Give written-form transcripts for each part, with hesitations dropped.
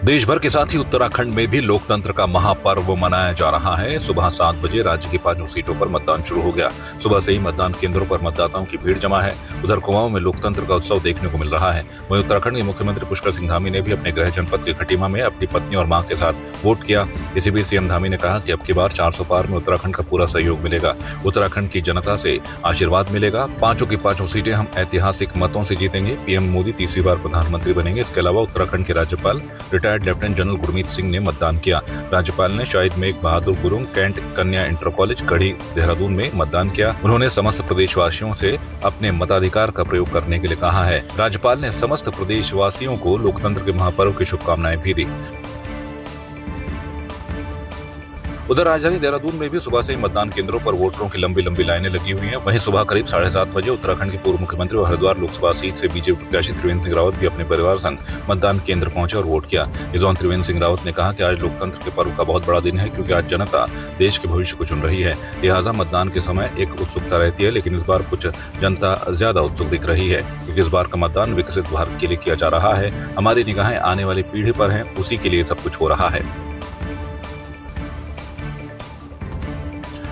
देश भर के साथ ही उत्तराखंड में भी लोकतंत्र का महापर्व मनाया जा रहा है। सुबह 7 बजे राज्य की 5 सीटों पर मतदान शुरू हो गया। सुबह से ही मतदान केंद्रों पर मतदाताओं की भीड़ जमा है। उधर कुमाऊं में लोकतंत्र का उत्सव देखने को मिल रहा है। वहीं उत्तराखंड के मुख्यमंत्री पुष्कर सिंह धामी ने भी अपने गृह जनपद के खटीमा में अपनी पत्नी और मां के साथ वोट किया। इसी बीच सीएम धामी ने कहा कि अब की बार 400 पार में उत्तराखंड का पूरा सहयोग मिलेगा। उत्तराखंड की जनता से आशीर्वाद मिलेगा। 5 की 5 सीटें हम ऐतिहासिक मतों से जीतेंगे। पीएम मोदी तीसरी बार प्रधानमंत्री बनेंगे। इसके अलावा उत्तराखंड के राज्यपाल retired lieutenant general Gurmeet Singh ने मतदान किया। राज्यपाल ने शहीद मेघ बहादुर गुरुंग कैंट कन्या इंटर कॉलेज गढ़ी देहरादून में मतदान किया। उन्होंने समस्त प्रदेशवासियों से अपने मताधिकार का प्रयोग करने के लिए कहा है। राज्यपाल ने समस्त प्रदेशवासियों को लोकतंत्र के महापर्व की शुभकामनाएं भी दी। उधर राजधानी देहरादून में भी सुबह से ही मतदान केंद्रों पर वोटरों की लंबी लंबी लाइनें लगी हुई हैं। वहीं सुबह करीब 7:30 बजे उत्तराखंड के पूर्व मुख्यमंत्री और हरिद्वार लोकसभा सीट से बीजेपी प्रत्याशी त्रिवेंद्र सिंह रावत भी अपने परिवार संग मतदान केंद्र पहुंचे और वोट किया। इस दौरान त्रिवेंद्र सिंह रावत ने कहा कि आज लोकतंत्र के पर्व का बहुत बड़ा दिन है, क्योंकि आज जनता देश के भविष्य को चुन रही है। लिहाजा मतदान के समय एक उत्सुकता रहती है, लेकिन इस बार कुछ जनता ज्यादा उत्सुक दिख रही है, क्योंकि इस बार का मतदान विकसित भारत के लिए किया जा रहा है। हमारी निगाहें आने वाली पीढ़ी पर हैं, उसी के लिए सब कुछ हो रहा है।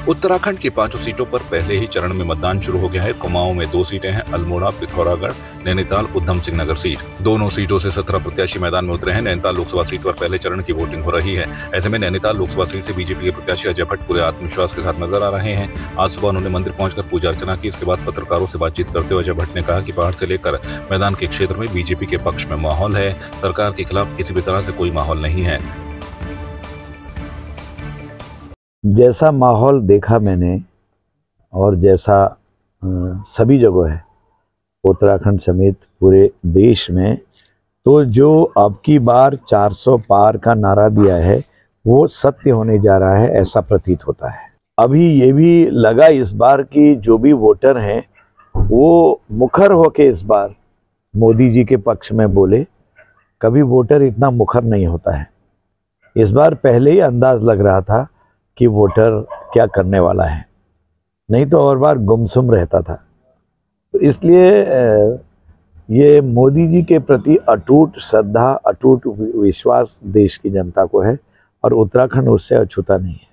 उत्तराखंड की 5 सीटों पर पहले ही चरण में मतदान शुरू हो गया है। कुमाऊं में 2 सीटें हैं, अल्मोड़ा, पिथौरागढ़, नैनीताल, उधम सिंह नगर सीट। दोनों सीटों से 17 प्रत्याशी मैदान में उतरे हैं। नैनीताल लोकसभा सीट पर पहले चरण की वोटिंग हो रही है। ऐसे में नैनीताल लोकसभा सीट से बीजेपी के प्रत्याशी अजय भट्ट पूरे आत्मविश्वास के साथ नजर आ रहे हैं। आज सुबह उन्होंने मंदिर पहुंचकर पूजा अर्चना की। इसके बाद पत्रकारों से बातचीत करते हुए अजय भट्ट ने कहा कि पहाड़ से लेकर मैदान के क्षेत्र में बीजेपी के पक्ष में माहौल है। सरकार के खिलाफ किसी भी तरह से कोई माहौल नहीं है। जैसा माहौल देखा मैंने और जैसा सभी जगह है उत्तराखंड समेत पूरे देश में, तो जो अब की बार 400 पार का नारा दिया है वो सत्य होने जा रहा है, ऐसा प्रतीत होता है। अभी ये भी लगा इस बार की जो भी वोटर हैं वो मुखर होके इस बार मोदी जी के पक्ष में बोले। कभी वोटर इतना मुखर नहीं होता है। इस बार पहले ही अंदाज लग रहा था कि वोटर क्या करने वाला है, नहीं तो और बार गुमसुम रहता था। तो इसलिए ये मोदी जी के प्रति अटूट श्रद्धा, अटूट विश्वास देश की जनता को है और उत्तराखंड उससे अछूता नहीं है।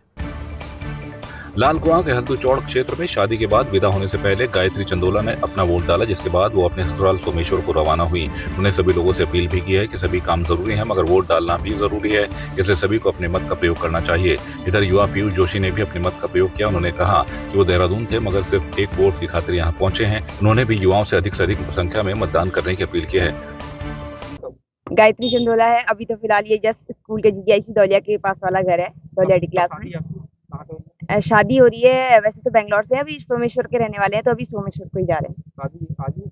लाल कुआं के हल्दू चौड़ क्षेत्र में शादी के बाद विदा होने से पहले गायत्री चंदोला ने अपना वोट डाला, जिसके बाद वो अपने ससुराल सोमेश्वर को रवाना हुई। उन्होंने सभी लोगों से अपील भी की है कि सभी काम जरूरी है, मगर वोट डालना भी जरूरी है, इसलिए सभी को अपने मत का प्रयोग करना चाहिए। इधर युवा पीयूष जोशी ने भी अपने मत का प्रयोग किया। उन्होंने कहा कि वो देहरादून थे, मगर सिर्फ एक वोट की खातिर यहाँ पहुंचे हैं। उन्होंने भी युवाओं से अधिक संख्या में मतदान करने की अपील की है। गायत्री चंदोला है। अभी तो फिलहाल ये जस्ट स्कूल के जीआईसी दौलिया के पास वाला घर है, दौलिया डी क्लास में शादी हो रही है। वैसे तो बेंगलोर से, अभी सोमेश्वर के रहने वाले हैं, तो अभी सोमेश्वर को ही जा रहे हैं।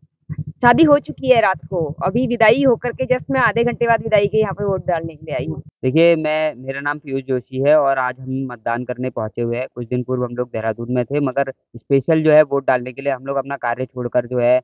शादी हो चुकी है रात को। अभी विदाई होकर के जस्ट मैं आधे घंटे बाद विदाई के यहाँ पे वोट डालने के लिए आई हूँ। देखिए, मेरा नाम पीयूष जोशी है और आज हम मतदान करने पहुंचे हुए हैं। कुछ दिन पूर्व हम लोग देहरादून में थे, मगर स्पेशल जो है वोट डालने के लिए हम लोग अपना कार्य छोड़कर जो है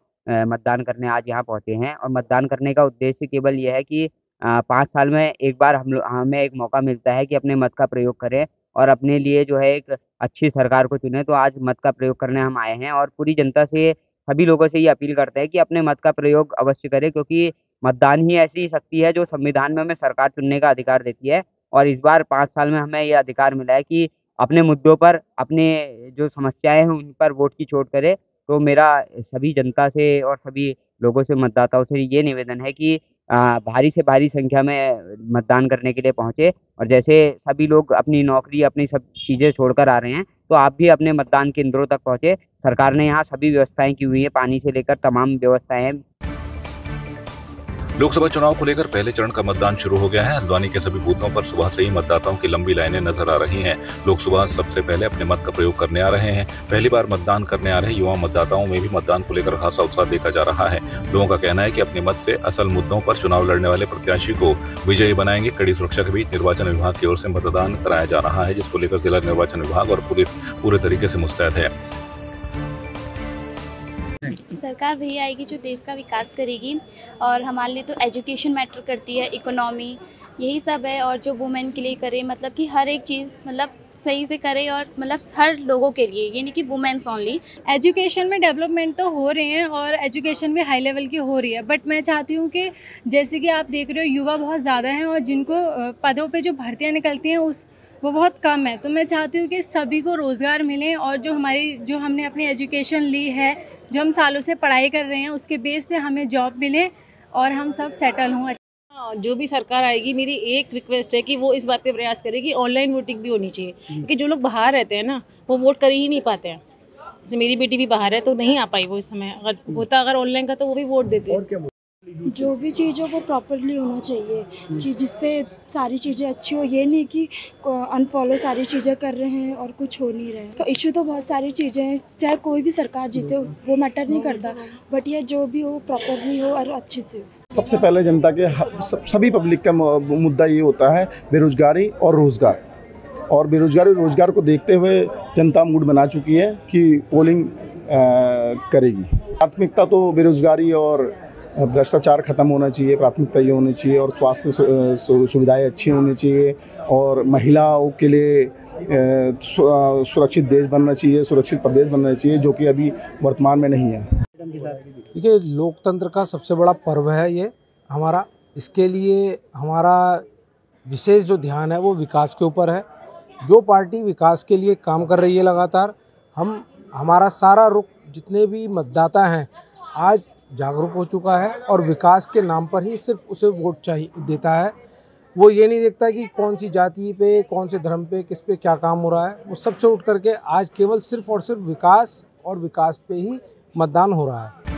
मतदान करने आज यहाँ पहुंचे हैं। और मतदान करने का उद्देश्य केवल ये है कि 5 साल में एक बार हमें एक मौका मिलता है कि अपने मत का प्रयोग करें और अपने लिए जो है एक अच्छी सरकार को चुने। तो आज मत का प्रयोग करने हम आए हैं और पूरी जनता से, सभी लोगों से ये अपील करते हैं कि अपने मत का प्रयोग अवश्य करें, क्योंकि मतदान ही ऐसी शक्ति है जो संविधान में हमें सरकार चुनने का अधिकार देती है। और इस बार 5 साल में हमें ये अधिकार मिला है कि अपने मुद्दों पर, अपने जो समस्याएं हैं उन पर वोट की चोट करें। तो मेरा सभी जनता से और सभी लोगों से, मतदाताओं से ये निवेदन है कि भारी से भारी संख्या में मतदान करने के लिए पहुंचे। और जैसे सभी लोग अपनी नौकरी, अपनी सब चीज़ें छोड़कर आ रहे हैं, तो आप भी अपने मतदान केंद्रों तक पहुंचे। सरकार ने यहाँ सभी व्यवस्थाएं की हुई है, पानी से लेकर तमाम व्यवस्थाएं हैं। लोकसभा चुनाव को लेकर पहले चरण का मतदान शुरू हो गया है। हल्द्वानी के सभी बूथों पर सुबह से ही मतदाताओं की लंबी लाइनें नजर आ रही हैं। लोग सुबह सबसे पहले अपने मत का प्रयोग करने आ रहे हैं। पहली बार मतदान करने आ रहे युवा मतदाताओं में भी मतदान को लेकर खासा उत्साह देखा जा रहा है। लोगों का कहना है कि अपने मत से असल मुद्दों पर चुनाव लड़ने वाले प्रत्याशी को विजयी बनाएंगे। कड़ी सुरक्षा के बीच निर्वाचन विभाग की ओर से मतदान कराया जा रहा है, जिसको लेकर जिला निर्वाचन विभाग और पुलिस पूरे तरीके से मुस्तैद है। सरकार वही आएगी जो देश का विकास करेगी और हमारे लिए तो एजुकेशन मैटर करती है, इकोनॉमी, यही सब है। और जो वुमेन के लिए करे, मतलब कि हर एक चीज़, मतलब सही से करे और मतलब हर लोगों के लिए, ये नहीं कि वुमेन्स ओनली। एजुकेशन में डेवलपमेंट तो हो रहे हैं और एजुकेशन भी हाई लेवल की हो रही है, बट मैं चाहती हूँ कि जैसे कि आप देख रहे हो युवा बहुत ज़्यादा हैं और जिनको पदों पे जो भर्तियाँ निकलती हैं वो बहुत कम है। तो मैं चाहती हूँ कि सभी को रोज़गार मिले और जो हमने अपनी एजुकेशन ली है, जो हम सालों से पढ़ाई कर रहे हैं, उसके बेस पे हमें जॉब मिले और हम सब सेटल हों। जो भी सरकार आएगी, मेरी एक रिक्वेस्ट है कि वो इस बात पे प्रयास करे कि ऑनलाइन वोटिंग भी होनी चाहिए, क्योंकि जो लोग बाहर रहते हैं ना, वो वोट कर ही नहीं पाते हैं। जैसे मेरी बेटी भी बाहर है तो नहीं आ पाई वो इस समय, अगर ऑनलाइन का तो वो भी वोट देते। जो भी चीज़ों को प्रॉपरली होना चाहिए कि जिससे सारी चीज़ें अच्छी हो, ये नहीं कि अनफॉलो सारी चीज़ें कर रहे हैं और कुछ हो नहीं रहा है। तो इशू तो बहुत सारी चीज़ें हैं, चाहे कोई भी सरकार जीते वो मैटर नहीं करता, बट ये जो भी हो प्रॉपरली हो और अच्छे से हो। सबसे पहले जनता के सभी पब्लिक का मुद्दा ये होता है बेरोजगारी और रोज़गार, और बेरोजगारी और रोज़गार को देखते हुए जनता मूड बना चुकी है कि पोलिंग करेगी। प्राथमिकता तो बेरोजगारी और भ्रष्टाचार खत्म होना चाहिए, प्राथमिकता ये होनी चाहिए, और स्वास्थ्य सुविधाएं अच्छी होनी चाहिए, और महिलाओं के लिए सुरक्षित देश बनना चाहिए, सुरक्षित प्रदेश बनना चाहिए, जो कि अभी वर्तमान में नहीं है। देखिए, लोकतंत्र का सबसे बड़ा पर्व है ये हमारा। इसके लिए हमारा विशेष जो ध्यान है वो विकास के ऊपर है। जो पार्टी विकास के लिए काम कर रही है लगातार, हमारा सारा रुख, जितने भी मतदाता हैं आज जागरूक हो चुका है और विकास के नाम पर ही सिर्फ उसे वोट चाहिए देता है। वो ये नहीं देखता कि कौन सी जाति पे, कौन से धर्म पे, किस पे क्या काम हो रहा है। वो सबसे उठ करके आज केवल सिर्फ और सिर्फ विकास और विकास पे ही मतदान हो रहा है।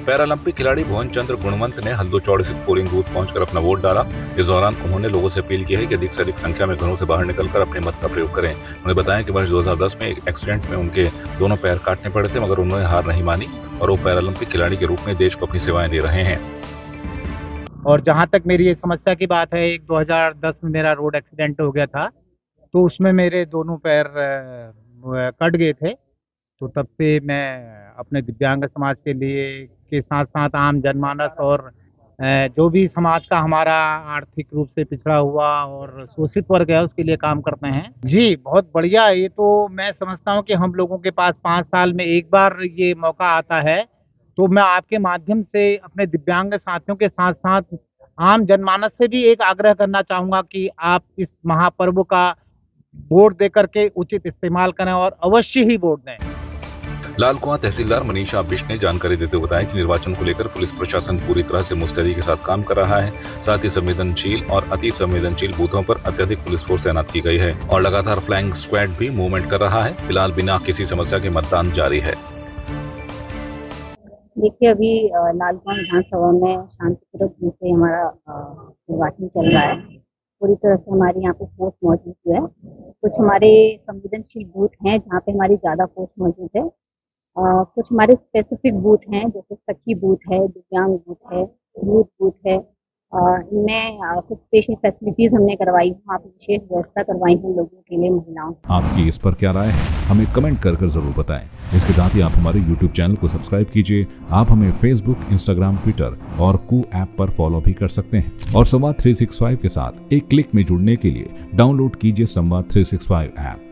पैरालंपिक खिलाड़ी भुवन चंद्र गुणवंत ने हल्दोचौड़ी स्थित पोलिंग बूथ पहुंचकर अपना वोट डाला। इस दौरान उन्होंने लोगों से अपील की है कि अधिक से अधिक संख्या में घरों से बाहर निकलकर अपने मत का प्रयोग करें। उन्होंने बताया कि वर्ष 2010 में एक एक्सीडेंट में उनके दोनों पैर काटने पड़े थे, मगर उन्होंने हार नहीं मानी और वो पैरालंपिक खिलाड़ी के रूप में देश को अपनी सेवाएं दे रहे हैं। और जहाँ तक मेरी ये समस्या की बात है, 2010 में मेरा रोड एक्सीडेंट हो गया था, तो उसमें मेरे दोनों पैर कट गए थे। तो तब से मैं अपने दिव्यांग समाज के साथ साथ आम जनमानस और जो भी समाज का हमारा आर्थिक रूप से पिछड़ा हुआ और शोषित वर्ग है, उसके लिए काम करते हैं। जी, बहुत बढ़िया। ये तो मैं समझता हूँ कि हम लोगों के पास 5 साल में एक बार ये मौका आता है, तो मैं आपके माध्यम से अपने दिव्यांग साथियों के साथ साथ आम जनमानस से भी एक आग्रह करना चाहूँगा कि आप इस महापर्व का वोट दे करके उचित इस्तेमाल करें और अवश्य ही वोट दें। लालकुआं तहसीलदार मनीषा बिष्ट ने जानकारी देते हुए बताया कि निर्वाचन को लेकर पुलिस प्रशासन पूरी तरह से मुस्तैदी के साथ काम कर रहा है। साथ ही संवेदनशील और अति संवेदनशील बूथों पर अत्यधिक पुलिस फोर्स तैनात की गई है और लगातार फ्लाइंग स्क्वाड भी मूवमेंट कर रहा है। फिलहाल बिना किसी समस्या के मतदान जारी है। देखिए, अभी लालकुआं विधानसभा में शांतिपूर्वक रूप से हमारा निर्वाचन चल रहा है। पूरी तरह से हमारे यहाँ पे फोर्स मौजूद है। कुछ हमारे संवेदनशील बूथ हैं जहाँ पे हमारी ज़्यादा फोर्स मौजूद है। कुछ हमारे स्पेसिफिक बूथ हैं, जैसे सखी बूथ है, दिव्यांग बूथ है, यूथ बूथ है। इनमें कुछ स्पेशल फैसिलिटीज हमने करवाई है, वहाँ पर विशेष व्यवस्था करवाई है लोगों के लिए, महिलाओं। आपकी इस पर क्या राय है, हमें कमेंट कर जरूर बताएं। इसके साथ ही आप हमारे YouTube चैनल को सब्सक्राइब कीजिए। आप हमें Facebook, Instagram, Twitter और कू ऐप पर फॉलो भी कर सकते हैं। और संवाद 365 के साथ एक क्लिक में जुड़ने के लिए डाउनलोड कीजिए संवाद 365 ऐप।